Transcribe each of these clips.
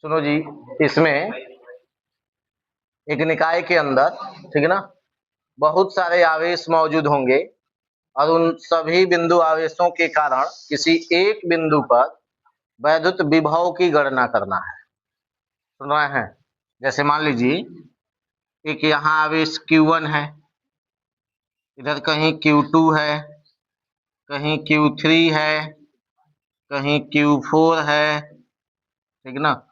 सुनो जी, इसमें एक निकाय के अंदर, ठीक है ना, बहुत सारे आवेश मौजूद होंगे और उन सभी बिंदु आवेशों के कारण किसी एक बिंदु पर वैद्युत विभव की गणना करना है। सुन रहे हैं? जैसे मान लीजिए एक यहाँ आवेश Q1 है, इधर कहीं Q2 है, कहीं Q3 है, कहीं Q4 है, ठीक ना।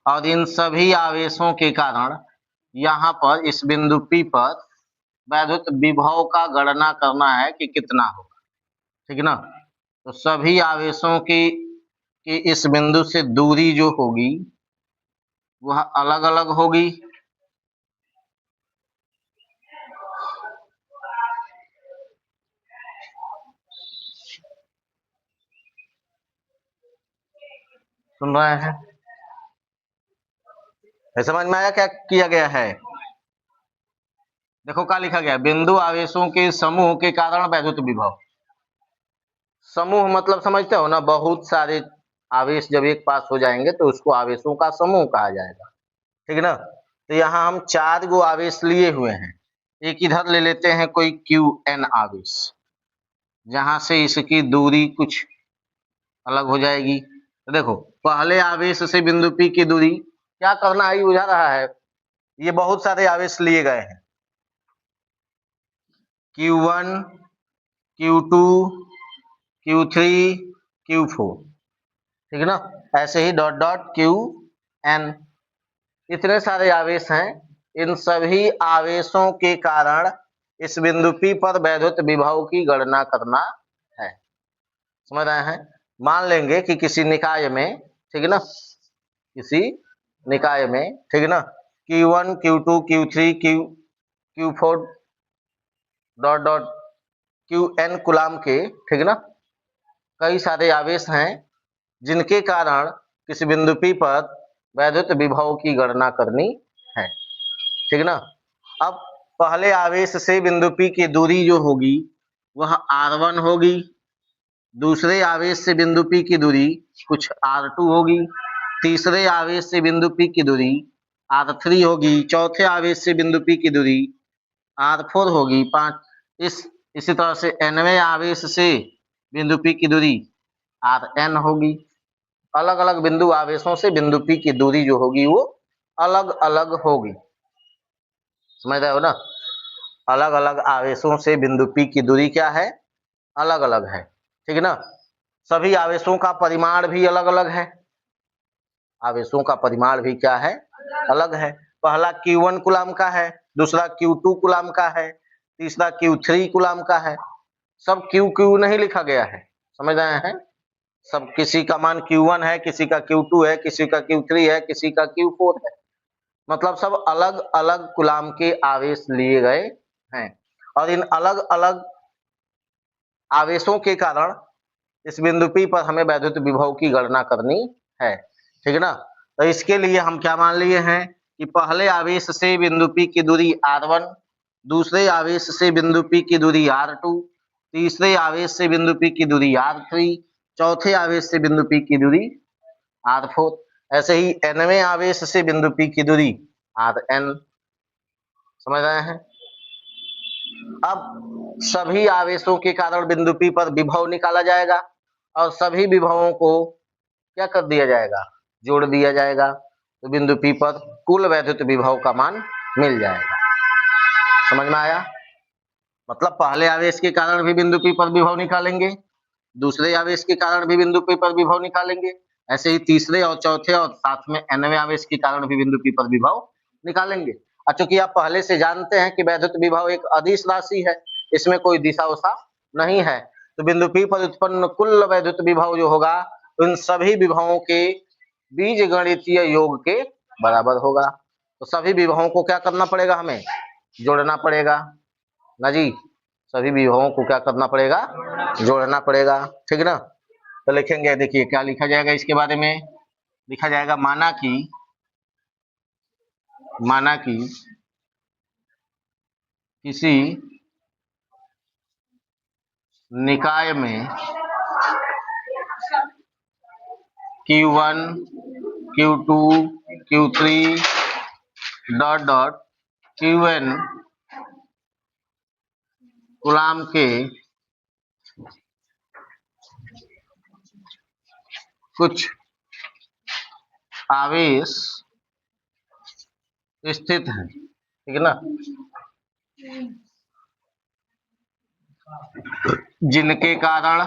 और इन सभी आवेशों के कारण यहाँ पर इस बिंदु P पर वैद्युत विभव का गणना करना है कि कितना होगा, ठीक ना। तो सभी आवेशों की इस बिंदु से दूरी जो होगी वह अलग अलग होगी। सुन रहे हैं? समझ में आया क्या किया गया है? देखो क्या लिखा गया, बिंदु आवेशों के समूह के कारण वैद्युत विभव। समूह मतलब समझते हो ना, बहुत सारे आवेश जब एक पास हो जाएंगे तो उसको आवेशों का समूह कहा जाएगा, ठीक है ना। तो यहाँ हम 4 गो आवेश लिए हुए हैं। एक इधर ले लेते हैं कोई Qn आवेश, जहां से इसकी दूरी कुछ अलग हो जाएगी। तो देखो, पहले आवेश से बिंदु P की दूरी क्या करना है, बुझा रहा है। ये बहुत सारे आवेश लिए गए हैं, Q1, Q2, Q3, Q4, ठीक है ना। ऐसे ही डॉट डॉट Qn, इतने सारे आवेश हैं। इन सभी आवेशों के कारण इस बिंदु P पर वैद्युत विभव की गणना करना है। समझ रहे हैं? मान लेंगे कि किसी निकाय में, ठीक है ना, किसी निकाय में, ठीक है ना, Q1, Q2, Q3, Q4 dot dot Qn coulomb के, ठीक है ना, कई सारे आवेश हैं जिनके कारण किसी बिंदु P पर वैद्युत विभव की गणना करनी है, ठीक है ना। अब पहले आवेश से बिंदु P की दूरी जो होगी वह r1 होगी, दूसरे आवेश से बिंदु P की दूरी कुछ r2 होगी, तीसरे आवेश से बिंदु P की दूरी r3 होगी, चौथे आवेश से बिंदु P की दूरी r4 होगी, इसी तरह से nवें आवेश से बिंदु P की दूरी rn होगी। अलग अलग बिंदु आवेशों से बिंदु P की दूरी जो होगी वो अलग अलग होगी। समझ रहे हो ना? अलग अलग आवेशों से बिंदु P की दूरी क्या है, अलग अलग है, ठीक है ना। सभी आवेशों का परिमाण भी अलग अलग है, आवेशों का परिमाण भी क्या है, अलग है। पहला Q1 कूलाम का है, दूसरा Q2 कूलाम का है, तीसरा Q3 कूलाम का है। सब Q नहीं लिखा गया है, समझ रहे हैं? सब किसी का मान Q1 है, किसी का Q2 है, किसी का Q3 है, किसी का Q4 है। मतलब सब अलग अलग कूलाम के आवेश लिए गए हैं और इन अलग अलग आवेशों के कारण इस बिंदु P पर हमें वैद्युत विभव की गणना करनी है, ठीक है ना। तो इसके लिए हम क्या मान लिए हैं कि पहले आवेश से बिंदु P की दूरी r1, दूसरे आवेश से बिंदु P की दूरी r2, तीसरे आवेश से बिंदु P की दूरी r3, चौथे आवेश से बिंदु P की दूरी r4, ऐसे ही nवें आवेश से बिंदु P की दूरी rn। समझ रहे हैं? अब सभी आवेशों के कारण बिंदु P पर विभव निकाला जाएगा और सभी विभवों को क्या कर दिया जाएगा, जोड़ दिया जाएगा। तो बिंदु P पर कुल वैद्युत विभव का मान मिल जाएगा। समझ में आया? मतलब पहले आवेश के कारण भी बिंदु P पर विभव निकालेंगे, दूसरे आवेश के कारण भी बिंदु P पर विभव निकालेंगे, ऐसे ही तीसरे और चौथे और साथ में nवें आवेश के कारण भी बिंदु P पर विभव निकालेंगे। और चूंकि आप पहले से जानते हैं कि वैद्युत विभव एक अदिश राशि है, इसमें कोई दिशा उषा नहीं है, तो बिंदु P पर उत्पन्न कुल वैद्युत विभव जो होगा उन सभी विभवों के बीजगणितीय योग के बराबर होगा। तो सभी विभवों को क्या करना पड़ेगा, हमें जोड़ना पड़ेगा ना जी। सभी विभवों को क्या करना पड़ेगा, जोड़ना पड़ेगा, ठीक है ना। तो लिखेंगे, देखिए क्या लिखा जाएगा इसके बारे में। लिखा जाएगा माना कि किसी निकाय में Q1, Q2 Q3 dot dot Qn coulomb के कुछ आवेश स्थित हैं, ठीक है ना, जिनके कारण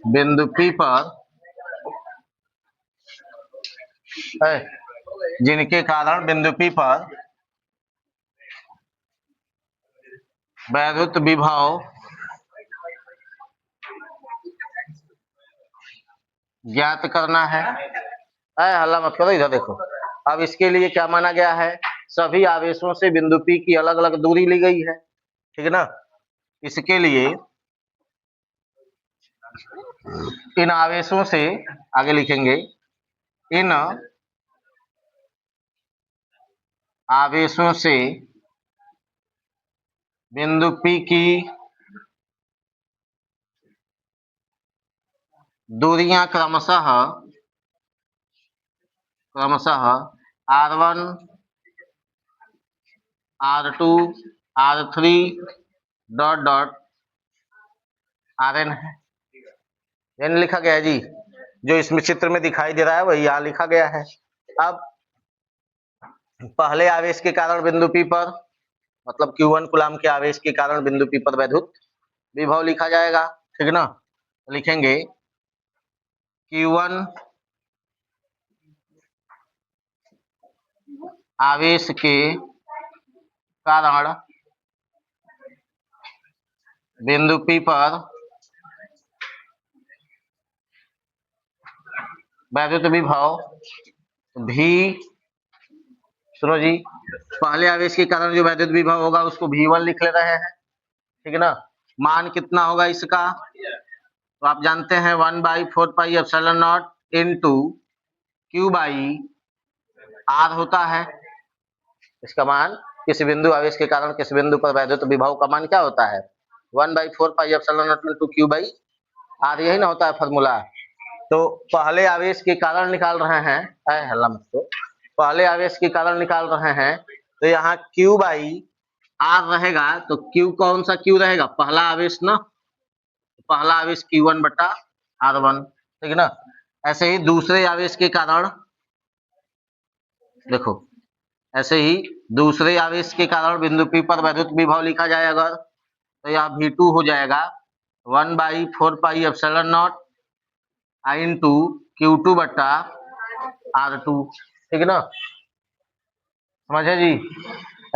बिंदु P पर जिनके कारण बिंदु P पर वैद्युत विभव ज्ञात करना है। हल्ला मत करो, इधर देखो। अब इसके लिए क्या माना गया है, सभी आवेशों से बिंदु P की अलग अलग दूरी ली गई है, ठीक है ना। इसके लिए इन आवेशों से, आगे लिखेंगे, इन आवेशों से बिंदु P की दूरियां क्रमशः R1 R2 R3 dot dot Rn है। N लिखा गया है जी, जो इसमें चित्र में दिखाई दे रहा है वही यहाँ लिखा गया है। अब पहले आवेश के कारण बिंदु P पर, मतलब Q1 कूलाम के आवेश के कारण बिंदु P पर वैद्युत विभव लिखा जाएगा, ठीक है ना। लिखेंगे Q1 आवेश के कारण बिंदु P पर वैद्युत विभव V, सुनो जी, पहले आवेश के कारण जो वैद्युत विभव होगा उसको V1 लिख ले रहे हैं, ठीक है ना। मान कितना होगा इसका, तो आप जानते हैं 1/4πε0 इंटू Q/R होता है। इसका मान, किसी बिंदु आवेश के कारण किसी बिंदु पर वैद्युत विभव का मान क्या होता है, 1/4πε0 इंटू Q/R, यही ना होता है फॉर्मूला। तो पहले आवेश के कारण निकाल रहे हैं, हल्ला मत दो, पहले आवेश के कारण निकाल रहे हैं, तो यहाँ Q/R रहेगा, तो Q कौन सा Q रहेगा, पहला आवेश ना, पहला आवेश Q1/R1, ठीक है ना। ऐसे ही दूसरे आवेश के कारण, देखो, ऐसे ही दूसरे आवेश के कारण बिंदु P पर वैद्युत विभव लिखा जाए अगर, तो यह V2 हो जाएगा 1/4πε0 इंटू Q2/R2, ठीक है ना, समझे जी।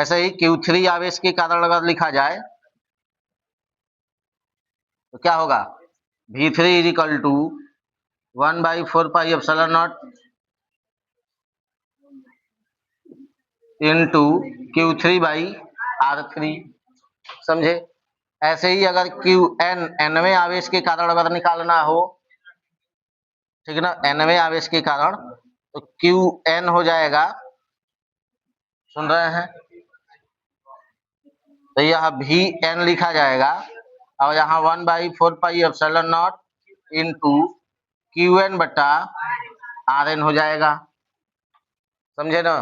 ऐसे ही Q3 आवेश के कारण अगर लिखा जाए तो क्या होगा, V3 equal to 1/4πε0 into Q3/R3, समझे। ऐसे ही अगर Qn nवें आवेश के कारण अगर निकालना हो, ठीक है ना, nवें आवेश के कारण, तो Qn हो जाएगा, सुन रहे हैं, तो यह Vn लिखा जाएगा, और यहाँ 1/4πε0 इंटू Qn/Rn हो जाएगा, समझे ना।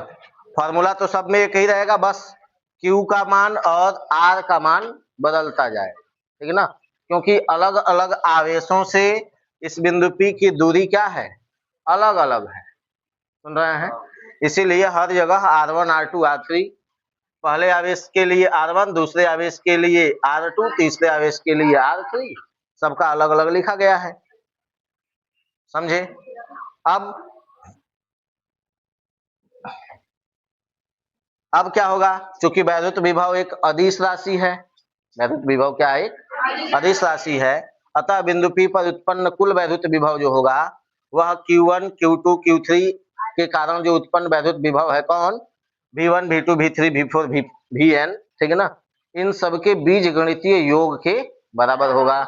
फॉर्मूला तो सब में एक ही रहेगा, बस Q का मान और R का मान बदलता जाए, ठीक है ना, क्योंकि अलग अलग आवेशों से इस बिंदु P की दूरी क्या है, अलग अलग है, सुन रहे हैं। इसीलिए हर जगह R1 R2 R3, पहले आवेश के लिए R1, दूसरे आवेश के लिए R2, तीसरे आवेश के लिए R3, सबका अलग अलग लिखा गया है, समझे। अब क्या होगा, चूंकि वैद्युत विभव एक अदिश राशि है, वैद्युत विभव क्या है, एक अदिश राशि है, अतः बिंदु P पर उत्पन्न कुल वैद्युत विभव जो होगा वह Q1 Q2 Q3 के कारण जो उत्पन्न वैद्युत विभव है, कौन, V1 V2 V3 V4 Vn, ठीक है ना, इन सबके बीजगणितीय योग के बराबर होगा,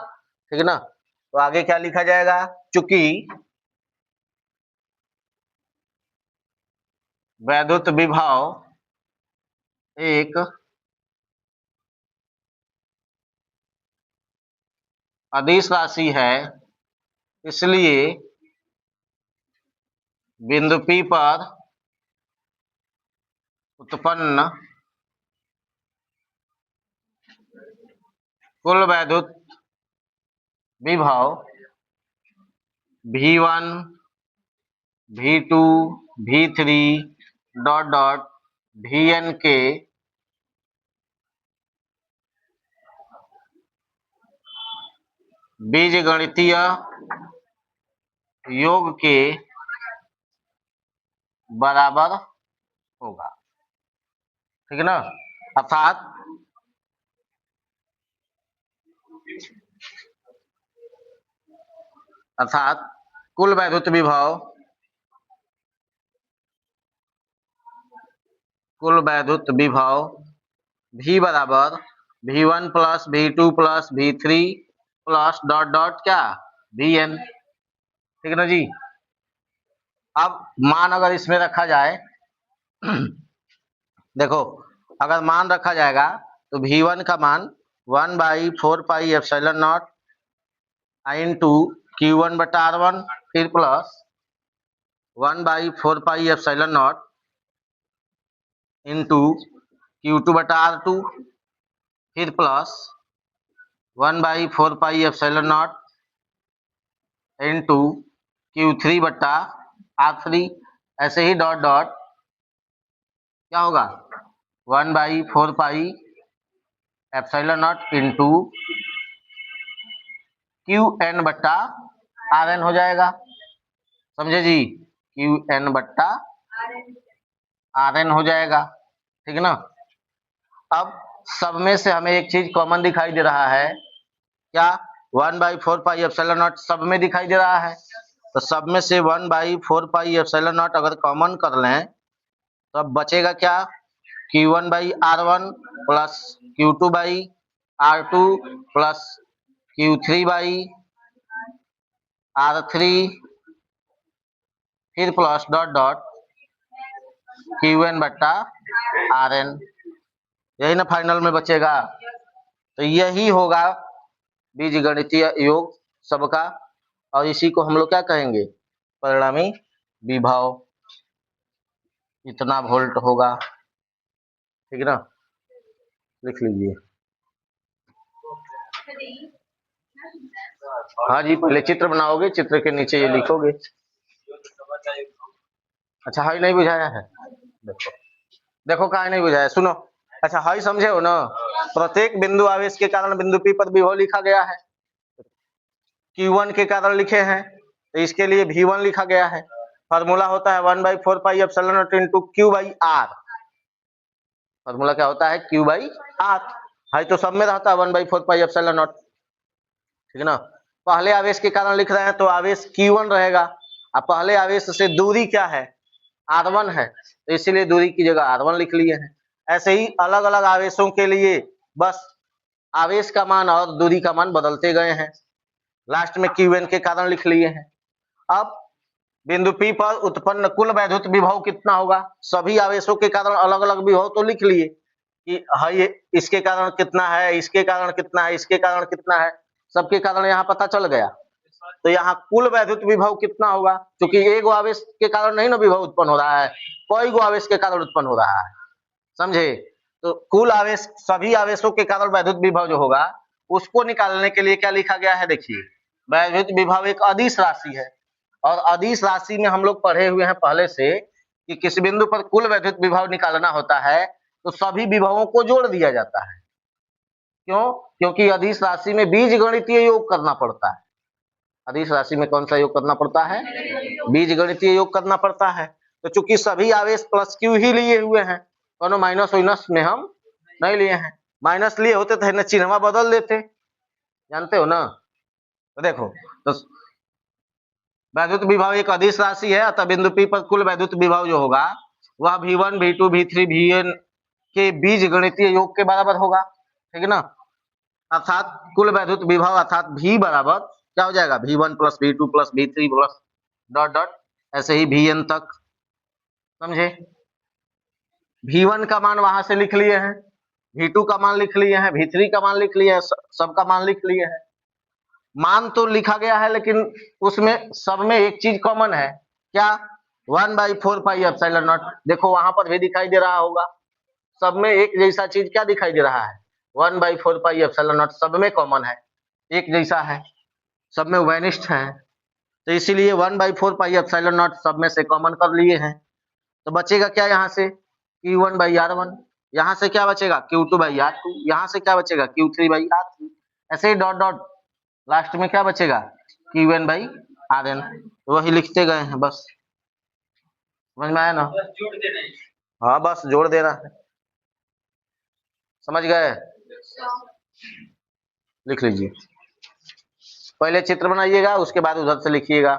ठीक है ना। तो आगे क्या लिखा जाएगा, चूंकि वैद्युत विभव एक अदिश राशि है, इसलिए बिंदु P पर उत्पन्न कुल वैद्युत विभव V1, V2, V3 dot dot Vn के बीजगणितीय योग के बराबर होगा। ठीक है ना। अर्थात कुल वैद्युत विभव V बराबर V1 plus V2 plus V3 plus dot dot क्या Vn। ठीक है ना जी। अब मान अगर इसमें रखा जाए देखो, अगर मान रखा जाएगा तो V1 का मान 1/4πε0 इंटू Q1/R1 फिर प्लस 1/4πε0 इंटू Q2/R2 फिर प्लस 1/4πε0 इंटू Q3/R3 ऐसे ही डॉट डॉट क्या होगा 1/4πε0 इंटू Qn/Rn हो जाएगा। समझे जी, Qn/Rn हो जाएगा। ठीक है ना। अब सब में से हमें एक चीज कॉमन दिखाई दे रहा है, क्या 1/4πε0 सब में दिखाई दे रहा है, तो सब में से 1/4πε0 अगर कॉमन कर लें तो अब बचेगा क्या Q1/R1 plus Q2/R2 plus Q3/R3 फिर प्लस डॉट डॉट Qn/Rn, यही ना फाइनल में बचेगा। तो यही होगा बीजगणितीय योग सबका, और इसी को हम लोग क्या कहेंगे, परिणामी विभव। इतना वोल्ट होगा। ठीक है ना, लिख लीजिए। हाँ जी, पहले चित्र बनाओगे, चित्र के नीचे ये लिखोगे। अच्छा, हाई नहीं बुझाया है, देखो देखो कहा नहीं बुझाया, सुनो। अच्छा, हाई समझे हो ना। प्रत्येक बिंदु आवेश के कारण बिंदु P पर विभव लिखा गया है। Q1 के कारण लिखे हैं तो इसके लिए V1 लिखा गया है। फॉर्मूला होता है 1/4πε0 इंटू Q/R। फॉर्मूला क्या होता है, Q/R। हाई तो सब में रहता है 1/4πε0। ठीक है ना। पहले आवेश के कारण लिख रहे हैं तो आवेश Q1 रहेगा। अब पहले आवेश से दूरी क्या है, R1 है, तो इसीलिए दूरी की जगह R1 लिख लिए हैं। ऐसे ही अलग अलग आवेशों के लिए बस आवेश का मान और दूरी का मान बदलते गए हैं, लास्ट में Qn के कारण लिख लिए हैं। अब बिंदु P पर उत्पन्न कुल वैद्युत विभव कितना होगा, सभी आवेशों के कारण अलग अलग विभव तो लिख लिए कि हाई इसके कारण कितना है, इसके कारण कितना है, इसके कारण कितना है, सबके कारण यहाँ पता चल गया। तो यहाँ कुल वैद्युत विभव कितना होगा, क्योंकि एक आवेश के कारण नहीं ना विभव उत्पन्न हो रहा है, कई गो आवेश के कारण उत्पन्न हो रहा है। समझे। तो कुल आवेश, सभी आवेशों के कारण वैद्युत विभव जो होगा उसको निकालने के लिए क्या लिखा गया है, देखिए वैद्युत विभव एक अदिश राशि है, और अदिश राशि में हम लोग पढ़े हुए हैं पहले से कि किसी बिंदु पर कुल वैद्युत विभव निकालना होता है तो सभी विभवों को जोड़ दिया जाता है। क्यों? क्योंकि अदिश राशि में बीजगणितीय योग करना पड़ता है। अदिश राशि में कौन सा योग करना पड़ता है, बीजगणितीय योग करना पड़ता है। तो चूंकि सभी आवेश प्लस क्यू ही लिए हुए हैं, दोनों माइनस वाइनस में हम नहीं लिए हैं। माइनस लिए होते तो चिन्हवा बदल देते, जानते हो ना। तो देखो, तो वैद्युत विभव एक अदिश राशि है, अतः बिंदु P पर कुल वैद्युत विभव जो होगा वह V1, V2, V3, Vn के बीजगणितीय योग के बराबर होगा। ठीक है ना। अर्थात कुल वैद्युत विभव अर्थात V बराबर क्या हो जाएगा, V1 plus V2 plus V3 plus dot dot ऐसे ही Vn तक। समझे। V1 का मान वहां से लिख लिए हैं, V2 का मान लिख लिए हैं, V3 का मान लिख लिए हैं, सबका मान लिख लिए हैं। मान तो लिखा गया है लेकिन उसमें सब में एक चीज कॉमन है, क्या? 1/4 पाई एप्सिलॉन नॉट। देखो वहां पर भी दिखाई दे रहा होगा, सब में एक जैसा चीज क्या दिखाई दे रहा है? 1/4 पाई एप्सिलॉन नॉट सब में कॉमन है, एक जैसा है, सब में वेनिस्ट है, तो इसीलिए 1/4 पाई एप्सिलॉन नॉट सब में से कॉमन कर लिए हैं। तो बचेगा क्या यहाँ से? Q1/R1। यहाँ से क्या बचेगा? Q2/R2। यहाँ से क्या बचेगा? Q3/R3। ऐसे ही डॉट डॉट लास्ट में क्या बचेगा? Qn/Rn। वही लिखते गए हैं बस, समझ में आया ना? हाँ बस जोड़ देना है, समझ गए? लिख लीजिए, पहले चित्र बनाइएगा उसके बाद उधर से लिखिएगा।